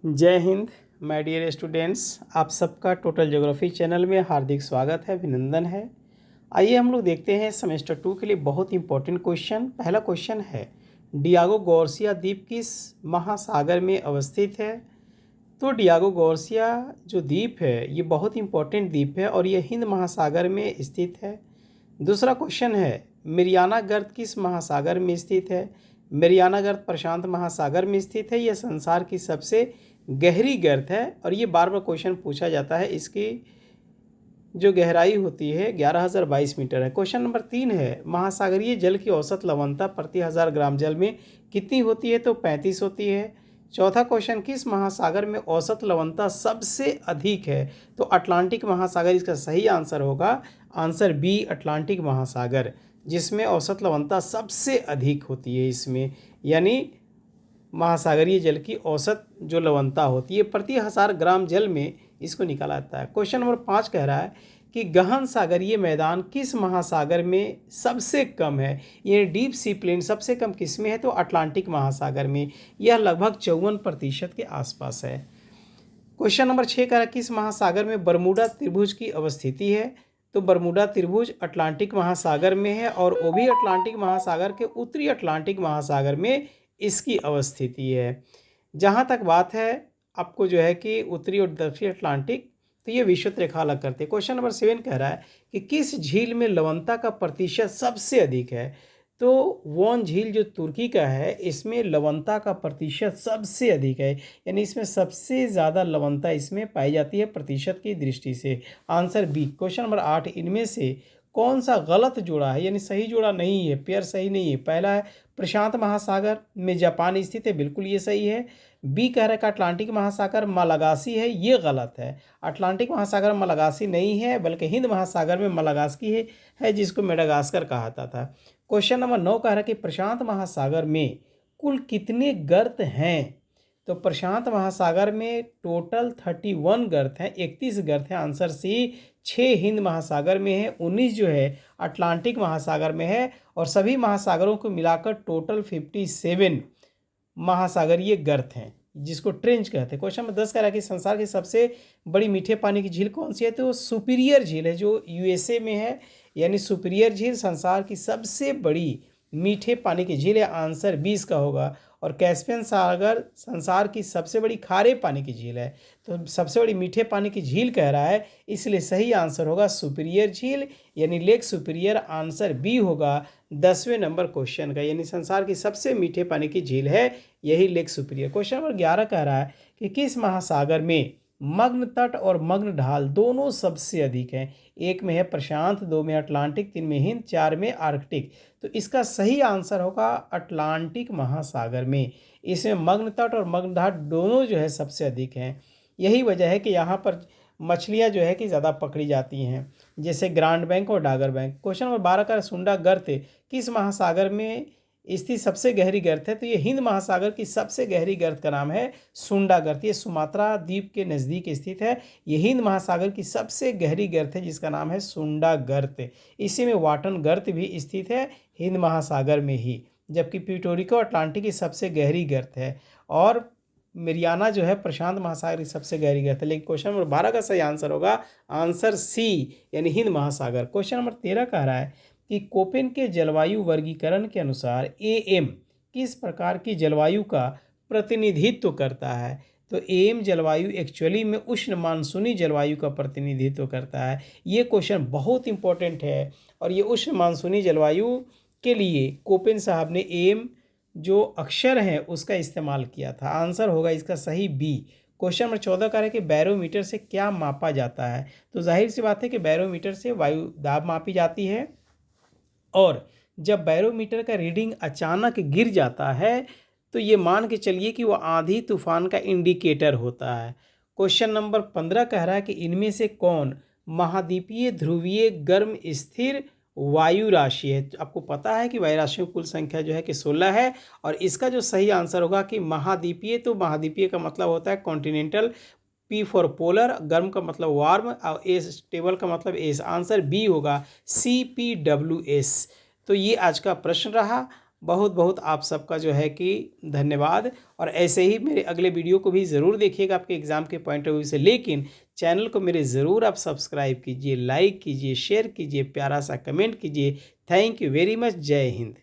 जय Hind my dear students. आप सबका टोटल ज्योग्राफी चैनल में हार्दिक स्वागत है, अभिनंदन है। आइए हम लोग देखते हैं सेमेस्टर 2 के लिए बहुत इंपॉर्टेंट क्वेश्चन। पहला क्वेश्चन है, डियागो गार्सिया द्वीप किस महासागर में अवस्थित है? तो डियागो गार्सिया जो द्वीप है ये बहुत इंपॉर्टेंट द्वीप है और ये हिंद महासागर में स्थित है। दूसरा क्वेश्चन है, मेरियाना गर्त किस महासागर में स्थित है? मेरियाना गर्त प्रशांत महासागर में स्थित है। यह संसार की सबसे गहरी गर्त है और ये बार बार क्वेश्चन पूछा जाता है। इसकी जो गहराई होती है 11,022 मीटर है। क्वेश्चन नंबर 3 है, महासागरीय जल की औसत लवणता प्रति 1000 ग्राम जल में कितनी होती है? तो 35 होती है। चौथा क्वेश्चन, किस महासागर में औसत लवणता सबसे अधिक है? तो अटलांटिक महासागर इसका सही आंसर होगा। आंसर बी, अटलांटिक महासागर, जिसमें औसत लवणता सबसे अधिक होती है। इसमें यानी महासागरीय जल की औसत जो लवणता होती है प्रति 1000 ग्राम जल में इसको निकाला जाता है। क्वेश्चन नंबर 5 कह रहा है कि गहन सागरीय मैदान किस महासागर में सबसे कम है? ये डीप सी प्लेन सबसे कम किस में है? तो अटलांटिक महासागर में। यह लगभग 54% के आसपास है। क्वेश्चन नंबर 6 कह रहा है, किस महासागर में बरमूडा त्रिभुज की अवस्थिति है? तो बरमूडा त्रिभुज अटलांटिक महासागर में है और वो भी अटलांटिक महासागर के उत्तरी अटलांटिक महासागर में इसकी अवस्थिति है। जहाँ तक बात है आपको जो है कि उत्तरी और दक्षिणी अटलांटिक, तो ये विषुवत रेखा अलग करते हैं। क्वेश्चन नंबर 7 कह रहा है कि किस झील में लवणता का प्रतिशत सबसे अधिक है? तो वोन झील जो तुर्की का है इसमें लवणता का प्रतिशत सबसे अधिक है, यानी इसमें सबसे ज़्यादा लवणता इसमें पाई जाती है प्रतिशत की दृष्टि से। Answer B. क्वेश्चन नंबर 8, इनमें से कौन सा गलत जोड़ा है, यानी सही जोड़ा नहीं है, पेयर सही नहीं है? पहला है, प्रशांत महासागर में जापान स्थित है, बिल्कुल ये सही है। बी कह रहा है कि अटलांटिक महासागर मलागासी है, ये गलत है। अटलांटिक महासागर मलागासी नहीं है, बल्कि हिंद महासागर में मलागास्की है जिसको मेडागास्कर कहा जाता था। क्वेश्चन नंबर 9 कह रहा है कि प्रशांत महासागर में कुल कितने गर्त हैं? तो प्रशांत महासागर में टोटल 31 गर्त हैं, 31 गर्त हैं। Answer C. 6 हिंद महासागर में है, 19 जो है अटलांटिक महासागर में है और सभी महासागरों को मिलाकर टोटल 57 महासागरीय गर्त हैं, जिसको ट्रेंच कहते हैं। क्वेश्चन नंबर 10 कह रहा है कि संसार की सबसे बड़ी मीठे पानी की झील कौन सी है? तो सुपीरियर झील है जो यूएसए में है, यानी सुपीरियर झील संसार की सबसे बड़ी मीठे पानी की झील है। आंसर 20 का होगा। और कैस्पियन सागर संसार की सबसे बड़ी खारे पानी की झील है। तो सबसे बड़ी मीठे पानी की झील कह रहा है, इसलिए सही आंसर होगा सुपीरियर झील, यानी लेक सुपीरियर। आंसर बी होगा 10वें नंबर क्वेश्चन का, यानी संसार की सबसे मीठे पानी की झील है यही लेक सुपीरियर। क्वेश्चन नंबर 11 कह रहा है कि किस महासागर में मग्न तट और मग्न ढाल दोनों सबसे अधिक हैं? एक में है प्रशांत, 2 में अटलांटिक, 3 में हिंद, 4 में आर्कटिक। तो इसका सही आंसर होगा अटलांटिक महासागर में। इसमें मग्न तट और मग्न ढाल दोनों जो है सबसे अधिक हैं। यही वजह है कि यहाँ पर मछलियाँ जो है कि ज़्यादा पकड़ी जाती हैं, जैसे ग्रांड बैंक और डागर बैंक। क्वेश्चन नंबर 12 का, सुंडा गर्त किस महासागर में स्थित सबसे गहरी गर्त है? तो ये हिंद महासागर की सबसे गहरी गर्त का नाम है सुंडा गर्त। ये सुमात्रा द्वीप के नज़दीक स्थित है। ये हिंद महासागर की सबसे गहरी गर्त है जिसका नाम है सुंडा गर्त। इसी में वाटन गर्त भी स्थित है हिंद महासागर में ही, जबकि प्यूटोरिको अटलांटिक की सबसे गहरी गर्त है और मेरियाना जो है प्रशांत महासागर की सबसे गहरी गर्त है। लेकिन क्वेश्चन नंबर 12 का सही आंसर होगा आंसर सी, यानी हिंद महासागर। क्वेश्चन नंबर 13 कह रहा है कि कोपेन के जलवायु वर्गीकरण के अनुसार एएम किस प्रकार की जलवायु का प्रतिनिधित्व करता है? तो एएम जलवायु एक्चुअली में उष्ण मानसूनी जलवायु का प्रतिनिधित्व करता है। ये क्वेश्चन बहुत इंपॉर्टेंट है और ये उष्ण मानसूनी जलवायु के लिए कोपेन साहब ने एएम जो अक्षर है उसका इस्तेमाल किया था। आंसर होगा इसका सही बी। क्वेश्चन नंबर 14 का है कि बैरोमीटर से क्या मापा जाता है? तो जाहिर सी बात है कि बैरोमीटर से वायु दाब मापी जाती है और जब बैरोमीटर का रीडिंग अचानक गिर जाता है तो ये मान के चलिए कि वो आंधी तूफान का इंडिकेटर होता है। क्वेश्चन नंबर 15 कह रहा है कि इनमें से कौन महाद्वीपीय ध्रुवीय गर्म स्थिर वायु राशि है? तो आपको पता है कि वायु राशियों की कुल संख्या जो है कि 16 है और इसका जो सही आंसर होगा कि महाद्वीपीय, तो महाद्वीपीय का मतलब होता है कॉन्टिनेंटल, पी फॉर पोलर, गर्म का मतलब वार्म और एस स्टेबल का मतलब एस। आंसर बी होगा CPWS। तो ये आज का प्रश्न रहा बहुत बहुत आप सबका जो है कि धन्यवाद। और ऐसे ही मेरे अगले वीडियो को भी ज़रूर देखिएगा आपके एग्ज़ाम के पॉइंट ऑफ व्यू से, लेकिन चैनल को मेरे ज़रूर आप सब्सक्राइब कीजिए, लाइक कीजिए, शेयर कीजिए, प्यारा सा कमेंट कीजिए। Thank you very much. जय हिंद।